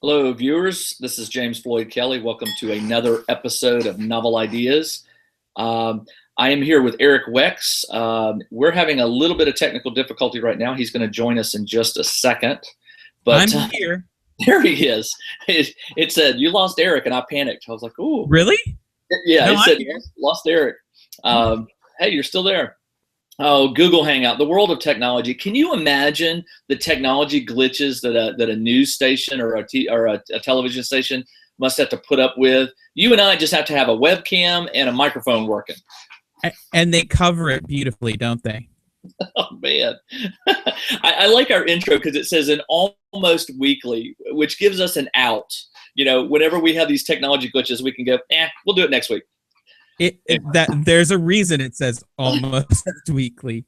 Hello, viewers. This is James Floyd Kelly. Welcome to another episode of Novel Ideas. I am here with Eric Wex. We're having a little bit of technical difficulty right now. He's going to join us in just a second. But I'm here. There he is. It said, "You lost Eric," and I panicked. I was like, "Ooh." Really? Yeah, No, it I'm said, here. "Lost Eric." Hey, you're still there. Oh, Google Hangout, the world of technology. Can you imagine the technology glitches that a news station or a television station must have to put up with? You and I just have to have a webcam and a microphone working. And they cover it beautifully, don't they? Oh, man. I like our intro because it says an almost weekly, which gives us an out. You know, whenever we have these technology glitches, we can go, we'll do it next week. That there's a reason it says almost weekly.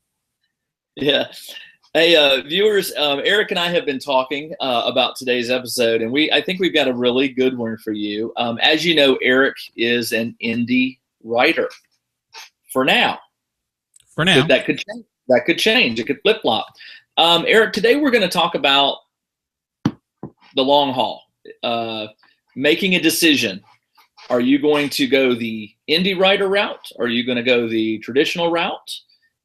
Yeah. Hey, viewers, Eric and I have been talking about today's episode, and I think we've got a really good one for you. As you know, Eric is an indie writer. For now. That could change. That could change. It could flip-flop. Eric, today we're going to talk about the long haul, making a decision. Are you going to go the indie writer route? Are you going to go the traditional route?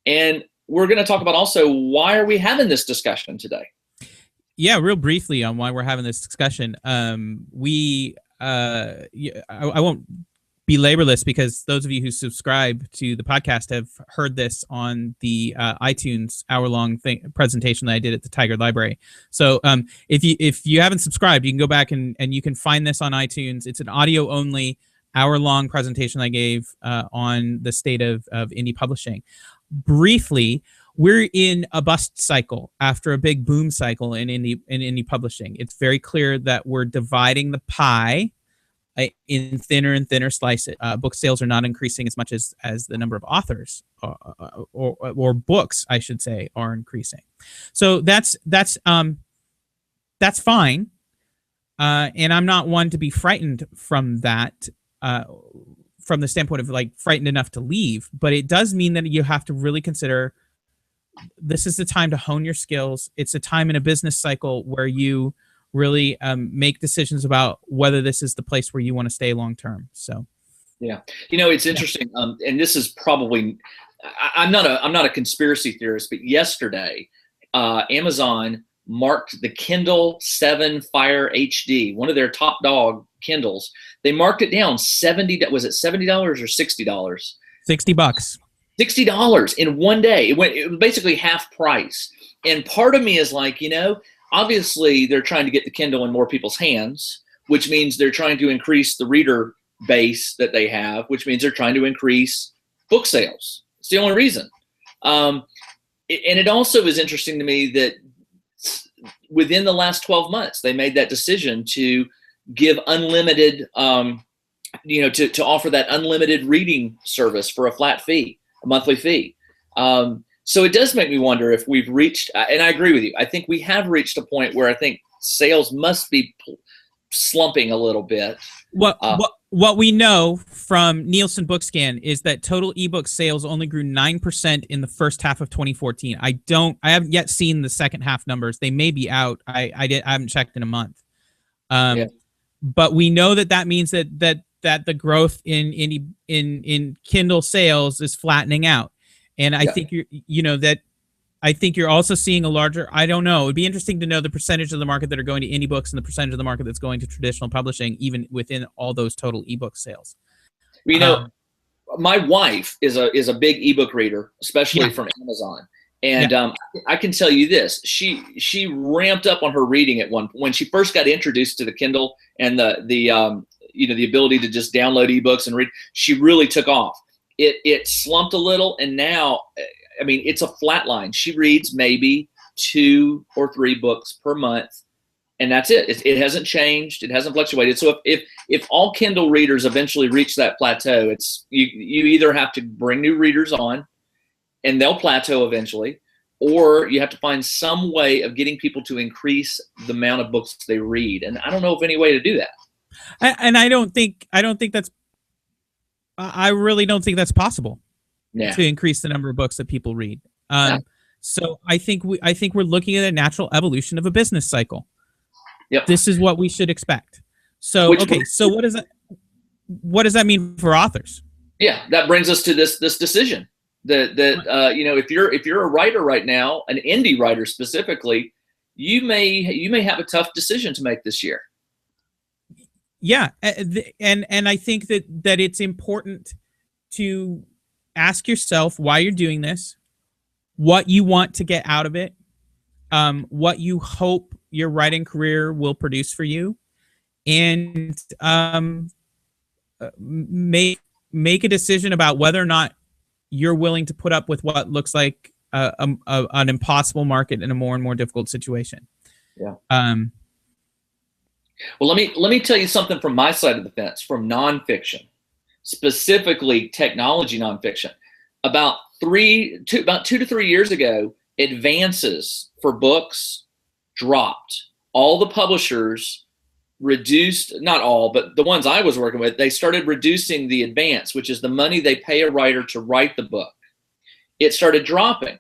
And we're going to talk about also, why are we having this discussion today? Yeah, real briefly on why we're having this discussion. I won't belabor this because those of you who subscribe to the podcast have heard this on the iTunes hour-long presentation that I did at the Tigard Library. So if you haven't subscribed, you can go back and you can find this on iTunes. It's an audio-only hour-long presentation I gave on the state of indie publishing. Briefly, we're in a bust cycle after a big boom cycle in indie publishing. It's very clear that we're dividing the pie in thinner and thinner slices. Book sales are not increasing as much as the number of authors or books, I should say, are increasing. So that's fine, and I'm not one to be frightened from that, from the standpoint of like frightened enough to leave. But it does mean that you have to really consider this is the time to hone your skills. It's a time in a business cycle where you really make decisions about whether this is the place where you want to stay long term. So, yeah, you know, it's interesting, and this is probably I'm not a conspiracy theorist, but yesterday, Amazon marked the Kindle 7 Fire HD, one of their top dog Kindles. They marked it down $70. Was it $70 or $60? $60. $60 in one day. It was basically half price. And part of me is like, you know, obviously, they're trying to get the Kindle in more people's hands, which means they're trying to increase the reader base that they have, which means they're trying to increase book sales. It's the only reason. And it also is interesting to me that within the last 12 months, they made that decision to give unlimited, to offer that unlimited reading service for a flat fee, a monthly fee. So it does make me wonder if we've reached, and I agree with you, I think we have reached a point where I think sales must be slumping a little bit. What we know from Nielsen Bookscan is that total ebook sales only grew 9% in the first half of 2014. I haven't yet seen the second half numbers. They may be out. I haven't checked in a month. But we know that means that the growth in Kindle sales is flattening out. And I think I think you're also seeing a larger, I don't know, it'd be interesting to know the percentage of the market that are going to indie books and the percentage of the market that's going to traditional publishing, even within all those total ebook sales. You know, my wife is a big ebook reader, especially from Amazon. And I can tell you this, she ramped up on her reading at when she first got introduced to the Kindle and the ability to just download ebooks and read. She really took off. It slumped a little, and now, I mean, it's a flat line. She reads maybe 2 or 3 books per month, and that's it. It hasn't changed. It hasn't fluctuated. So if all Kindle readers eventually reach that plateau, it's you either have to bring new readers on, and they'll plateau eventually, or you have to find some way of getting people to increase the amount of books they read. And I don't know of any way to do that. And I really don't think that's possible to increase the number of books that people read. So I think we're looking at a natural evolution of a business cycle. Yep. This is what we should expect. So, okay. So what does that mean for authors? Yeah, that brings us to this decision that if you're a writer right now, an indie writer specifically, you may have a tough decision to make this year. Yeah, and I think that it's important to ask yourself why you're doing this, what you want to get out of it, what you hope your writing career will produce for you, and make a decision about whether or not you're willing to put up with what looks like an impossible market in a more and more difficult situation. Yeah. Well, let me tell you something from my side of the fence, from nonfiction, specifically technology nonfiction. About 2 to 3 years ago, advances for books dropped. All the publishers reduced, not all, but the ones I was working with, they started reducing the advance, which is the money they pay a writer to write the book. It started dropping.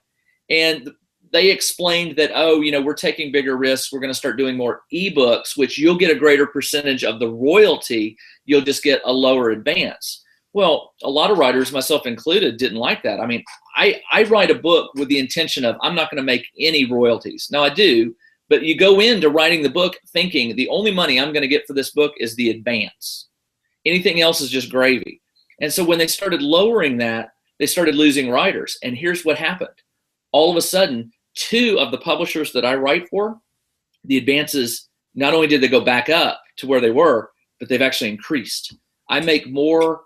And they explained that, we're taking bigger risks. We're going to start doing more ebooks, which you'll get a greater percentage of the royalty. You'll just get a lower advance. Well, a lot of writers, myself included, didn't like that. I mean, I write a book with the intention of I'm not going to make any royalties. Now I do, but you go into writing the book thinking the only money I'm going to get for this book is the advance. Anything else is just gravy. And so when they started lowering that, they started losing writers. And here's what happened. All of a sudden, 2 of the publishers that I write for, the advances, not only did they go back up to where they were, but they've actually increased. I make more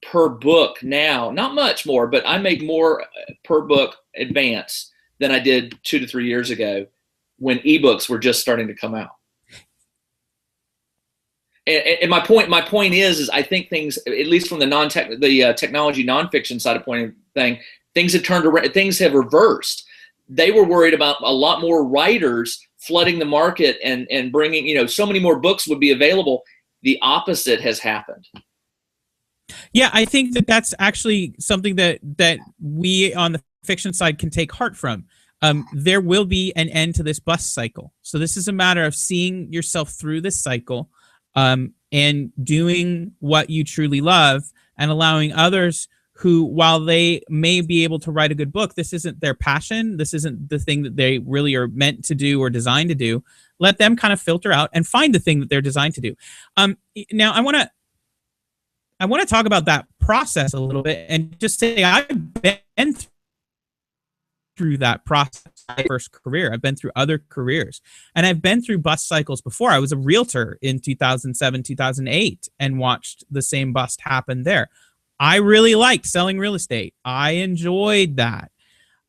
per book now, not much more, but I make more per book advance than I did 2 to 3 years ago when ebooks were just starting to come out. And my point is I think things, at least from the technology nonfiction side of things have turned around, things have reversed. They were worried about a lot more writers flooding the market and bringing, so many more books would be available. The opposite has happened. Yeah, I think that's actually something that we on the fiction side can take heart from. There will be an end to this bust cycle. So this is a matter of seeing yourself through this cycle and doing what you truly love and allowing others who, while they may be able to write a good book, this isn't their passion. This isn't the thing that they really are meant to do or designed to do. Let them kind of filter out and find the thing that they're designed to do. Now, I want to talk about that process a little bit and just say I've been through that process. My first career, I've been through other careers, and I've been through bust cycles before. I was a realtor in 2007, 2008, and watched the same bust happen there. I really liked selling real estate. I enjoyed that.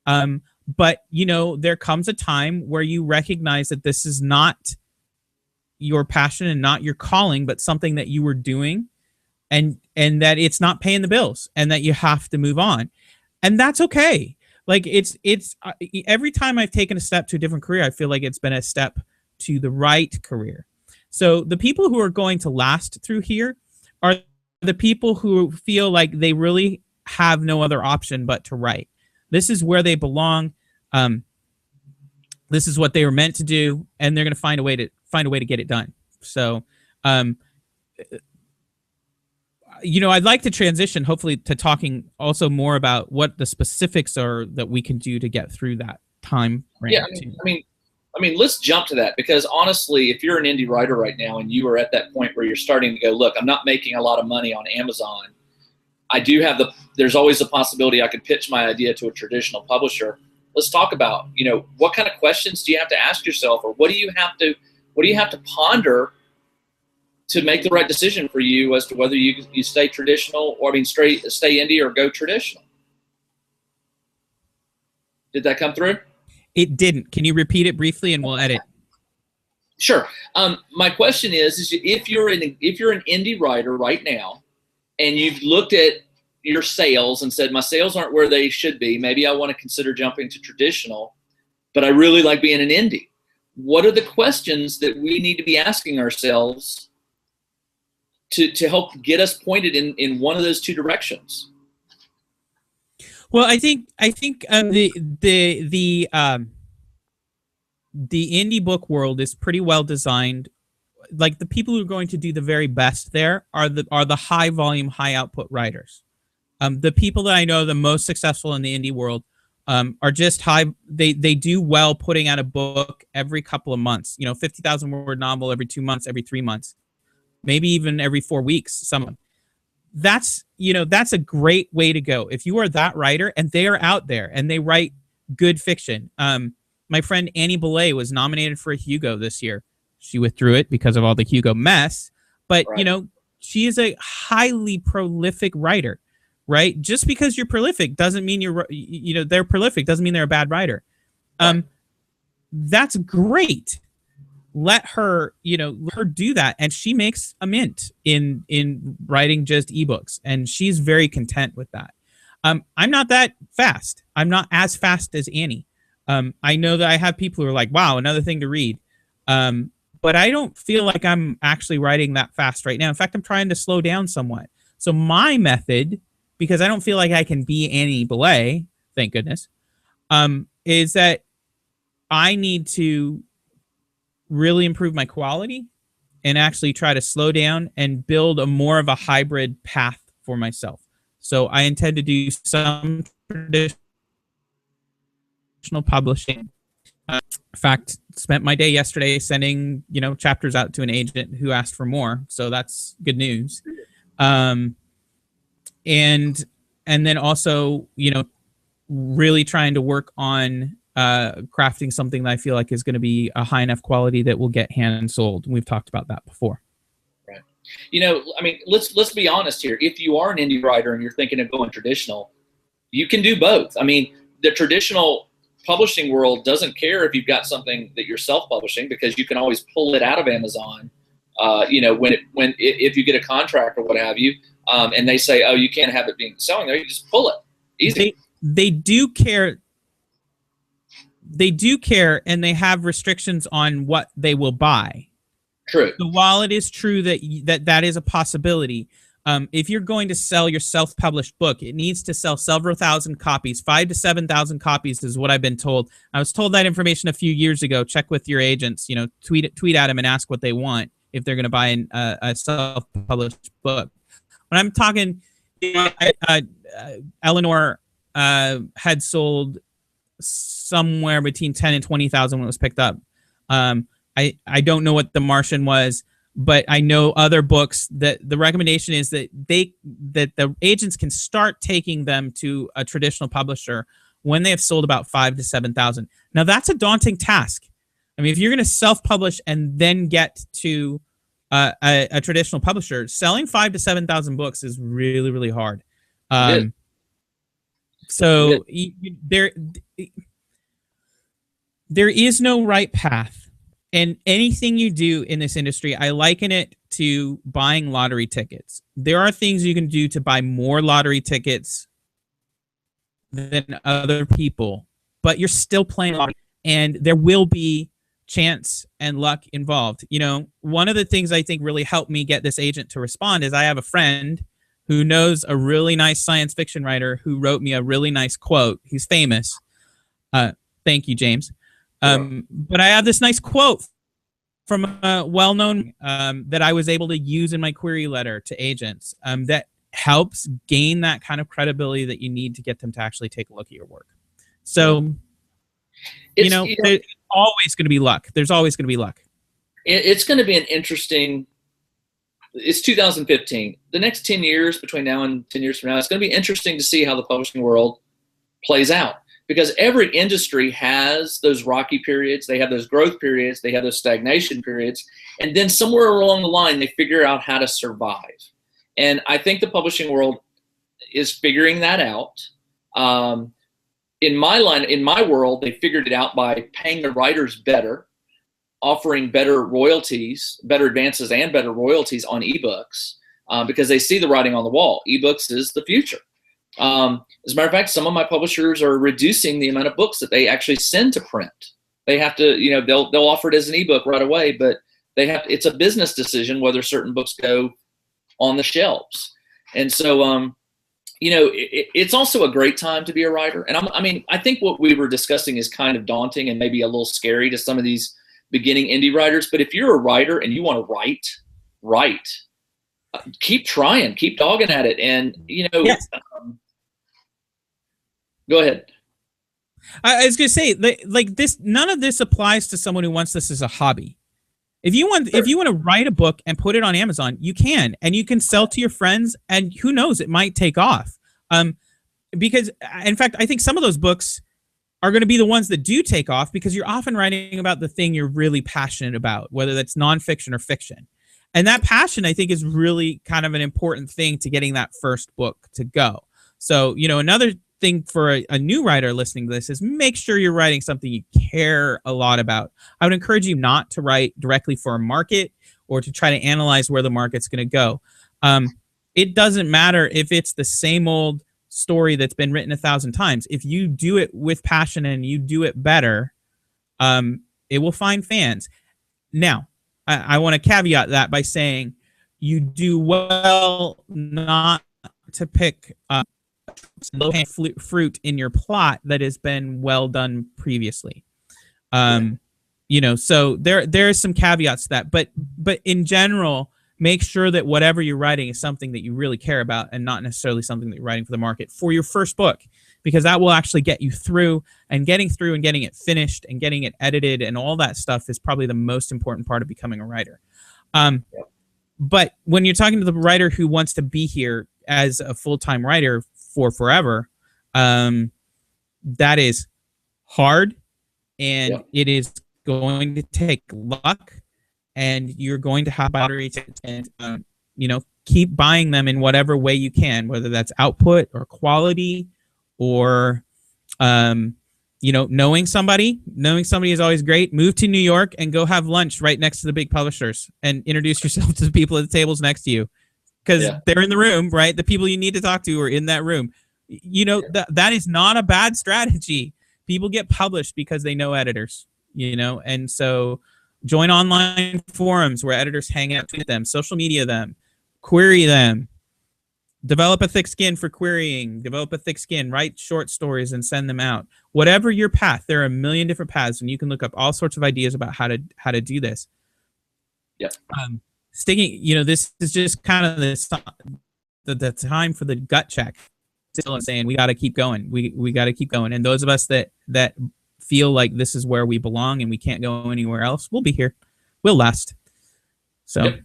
But there comes a time where you recognize that this is not your passion and not your calling, but something that you were doing, and that it's not paying the bills, and that you have to move on. And that's okay. Like it's every time I've taken a step to a different career, I feel like it's been a step to the right career. So the people who are going to last through here are the people who feel like they really have no other option but to write. This is where they belong. This is what they were meant to do, and they're going to find a way to get it done. So, I'd like to transition, hopefully, to talking also more about what the specifics are that we can do to get through that time frame. Yeah, I mean, let's jump to that, because honestly, if you're an indie writer right now and you are at that point where you're starting to go, look, I'm not making a lot of money on Amazon. I do have there's always a possibility I could pitch my idea to a traditional publisher. Let's talk about, what kind of questions do you have to ask yourself, or what do you have to ponder to make the right decision for you as to whether you stay traditional, or stay indie or go traditional. Did that come through? It didn't. Can you repeat it briefly and we'll edit? Sure. My question is if you're an indie writer right now and you've looked at your sales and said, my sales aren't where they should be, maybe I want to consider jumping to traditional, but I really like being an indie. What are the questions that we need to be asking ourselves to help get us pointed in one of those two directions? Well, I think the indie book world is pretty well designed. Like the people who are going to do the very best there are the high volume, high output writers. The people that I know the most successful in the indie world are just high. They do well putting out a book every couple of months. 50,000 word novel every 2 months, every 3 months, maybe even every 4 weeks. Some that's a great way to go if you are that writer and they are out there and they write good fiction. My friend Annie Belay was nominated for a Hugo this year. She withdrew it because of all the Hugo mess, but Right. she is a highly prolific writer, right? Just because you're prolific doesn't mean they're prolific doesn't mean they're a bad writer. Right. That's great. Let her do that, and she makes a mint in writing just ebooks, and she's very content with that. I'm not that fast. I'm not as fast as Annie. I know that I have people who are like, wow, another thing to read. But I don't feel like I'm actually writing that fast right now. In fact, I'm trying to slow down somewhat. So my method, because I don't feel like I can be Annie Belay, thank goodness, is that I need to really improve my quality and actually try to slow down and build a more of a hybrid path for myself. So I intend to do some traditional publishing. In fact, spent my day yesterday sending chapters out to an agent who asked for more, so that's good news. And then also really trying to work on crafting something that I feel like is going to be a high enough quality that will get hand sold. We've talked about that before. Right. I mean, let's be honest here. If you are an indie writer and you're thinking of going traditional, you can do both. I mean, the traditional publishing world doesn't care if you've got something that you're self-publishing, because you can always pull it out of Amazon. If you get a contract or what have you, and they say, oh, you can't have it being selling there, you just pull it. Easy. They do care. They do care, and they have restrictions on what they will buy. True. So while it is true that is a possibility, if you're going to sell your self-published book, it needs to sell several thousand copies. 5,000 to 7,000 copies is what I've been told. I was told that information a few years ago. Check with your agents. Tweet at them and ask what they want if they're going to buy a self-published book. When I'm talking, Eleanor had sold somewhere between 10 and 20,000 when it was picked up. I don't know what The Martian was, but I know other books that the recommendation is that the agents can start taking them to a traditional publisher when they have sold about 5,000 to 7,000. Now that's a daunting task. I mean, if you're going to self-publish and then get to a traditional publisher, selling 5,000 to 7,000 books is really, really hard. So there is no right path. And anything you do in this industry, I liken it to buying lottery tickets. There are things you can do to buy more lottery tickets than other people, but you're still playing lottery, and there will be chance and luck involved. One of the things I think really helped me get this agent to respond is I have a friend who knows a really nice science fiction writer who wrote me a really nice quote. He's famous. Thank you, James. But I have this nice quote from a well-known that I was able to use in my query letter to agents that helps gain that kind of credibility that you need to get them to actually take a look at your work. So, there's always going to be luck. There's always going to be luck. It's going to be an interesting. It's 2015. The next 10 years, between now and 10 years from now, it's going to be interesting to see how the publishing world plays out. Because every industry has those rocky periods, they have those growth periods, they have those stagnation periods, and then somewhere along the line, they figure out how to survive. And I think the publishing world is figuring that out. In my world, they figured it out by paying the writers better, offering better royalties, better advances and better royalties on ebooks, because they see the writing on the wall. Ebooks is the future. As a matter of fact, some of my publishers are reducing the amount of books that they actually send to print. They have to, they'll offer it as an ebook right away, but it's a business decision whether certain books go on the shelves. And so, it's also a great time to be a writer. And I think what we were discussing is kind of daunting and maybe a little scary to some of these beginning indie writers. But if you're a writer and you want to write, keep trying, keep dogging at it. And, Yes. Go ahead. I was going to say, like this, none of this applies to someone who wants this as a hobby. If you want to write a book and put it on Amazon, you can, and you can sell to your friends, and who knows, it might take off. Because in fact, I think some of those books are going to be the ones that do take off, because you're often writing about the thing you're really passionate about, whether that's nonfiction or fiction. And that passion, I think, is really kind of an important thing to getting that first book to go. So, another thing for a new writer listening to this is make sure you're writing something you care a lot about. I would encourage you not to write directly for a market or to try to analyze where the market's going to go. It doesn't matter if it's the same old story that's been written 1,000 times. If you do it with passion and you do it better, it will find fans. Now, I want to caveat that by saying you do well not to pick low-hanging fruit in your plot that has been well done previously. So there's some caveats to that, but in general, make sure that whatever you're writing is something that you really care about and not necessarily something that you're writing for the market for your first book, because that will actually get you through, and getting it finished and getting it edited and all that stuff is probably the most important part of becoming a writer. But when you're talking to the writer who wants to be here as a full-time writer for forever, that is hard, and it is going to take luck, and you're going to have batteries, and keep buying them in whatever way you can, whether that's output or quality or knowing somebody is always great. Move to New York and go have lunch right next to the big publishers and introduce yourself to the people at the tables next to you, because they're in the room, right? The people you need to talk to are in that room. That is not a bad strategy. People get published because they know editors, and so join online forums where editors hang out with them, social media them, query them, develop a thick skin for querying, develop a thick skin, write short stories and send them out. Whatever your path, there are a million different paths, and you can look up all sorts of ideas about how to do this. Yeah. This is just kind of the time for the gut check. Still saying we got to keep going. We got to keep going. And those of us that feel like this is where we belong and we can't go anywhere else, we'll be here. We'll last. So. Yep.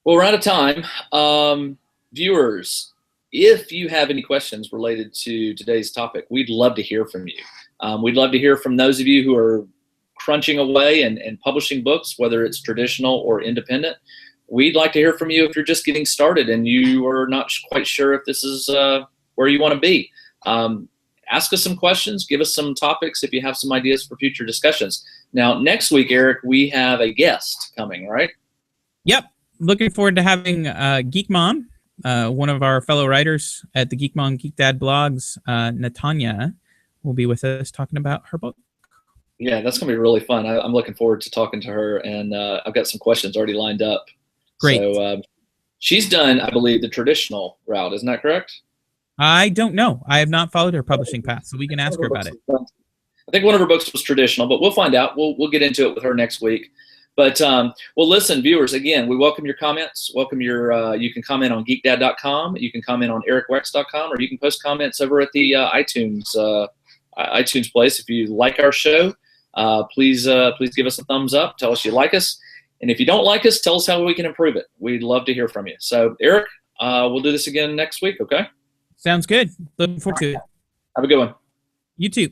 Well, we're out of time. Viewers, if you have any questions related to today's topic, we'd love to hear from you. We'd love to hear from those of you who are crunching away and publishing books, whether it's traditional or independent. We'd like to hear from you if you're just getting started and you are not quite sure if this is where you want to be. Ask us some questions, give us some topics if you have some ideas for future discussions. Now, next week, Eric, we have a guest coming, right? Yep. Looking forward to having Geek Mom, one of our fellow writers at the Geek Mom, Geek Dad blogs, Natanya, will be with us talking about her book. Yeah, that's going to be really fun. I'm looking forward to talking to her, and I've got some questions already lined up. Great. So she's done, I believe, the traditional route. Isn't that correct? I don't know. I have not followed her publishing path, so we can ask her about it. I think one of her books was traditional, but we'll find out. We'll get into it with her next week. But listen, viewers, again, we welcome your comments. Welcome your. You can comment on geekdad.com. You can comment on ericwex.com, or you can post comments over at the iTunes place. If you like our show, please give us a thumbs up. Tell us you like us. And if you don't like us, tell us how we can improve it. We'd love to hear from you. So, Eric, we'll do this again next week, okay? Sounds good. Looking forward to it. Have a good one. You too.